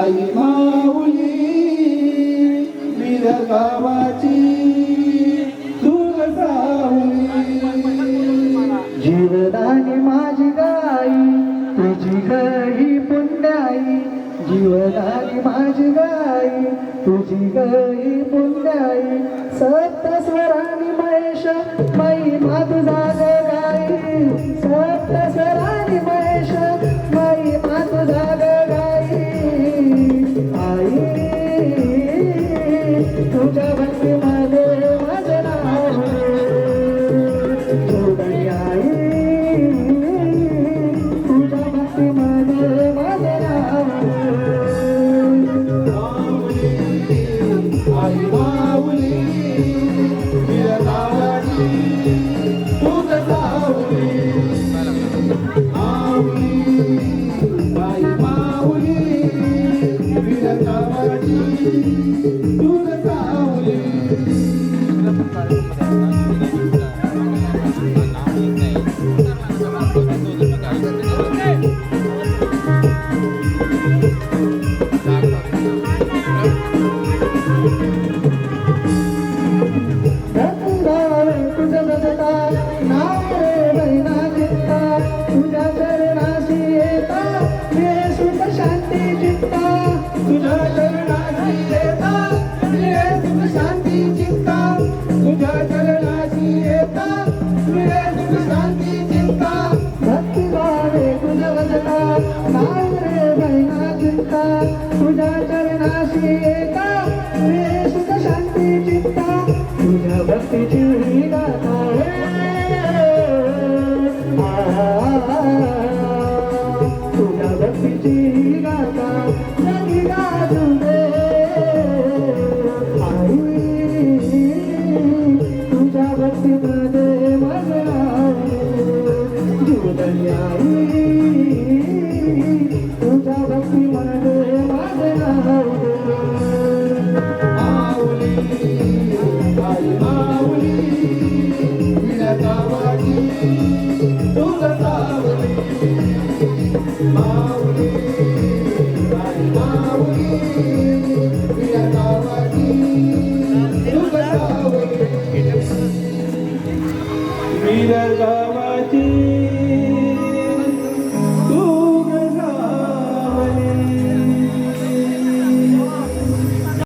आई माऊली वीर गावाची दूध सावली जीवदानी माझी गाई तुझी गाई पुण्याई जीवदानी माझी गाई तुझी गाई पुण्याई सप्त स्वरानी महेश महिमा तुझा गाई सप्त स्वरानी महेश महिमा तुझा गाई आई तुझ्या भक्तीमध्ये माझं नाव जोडणी आई तुझ्या भक्तीमध्ये माझं नाव आई माऊली वीर गावाची दूध सावली आई माऊली वीर गावाची दूध सावली तुझं बसता नाव रे बहिणा चित्ता तुझ्या चरणाशी येता हे सुख शांती चित्ता तुझ्या चरणाशी येता मिळे सुख शांती चित्ता तुझ्या चरणाशी येता मिळे सुख शांती चित्ता भक्ती भावे तुझं बसता नाव रे बहिणा चित्ता तुझ्या चरणाशी येता हे सुख शांती चित्ता तुझ्या भक्तीची ही गाथा तुझ्या भक्तीची ही गाथा जगी गाजू दे आई तुझ्या भक्तीमध्ये माझं नाव जीवदानी आई तुझ्या भक्तीमध्ये माझं नाव माऊली आई माऊली वीर गावाची दूध सावली माऊली आई माऊली वीर गावाची दूध सावली वीर गावाची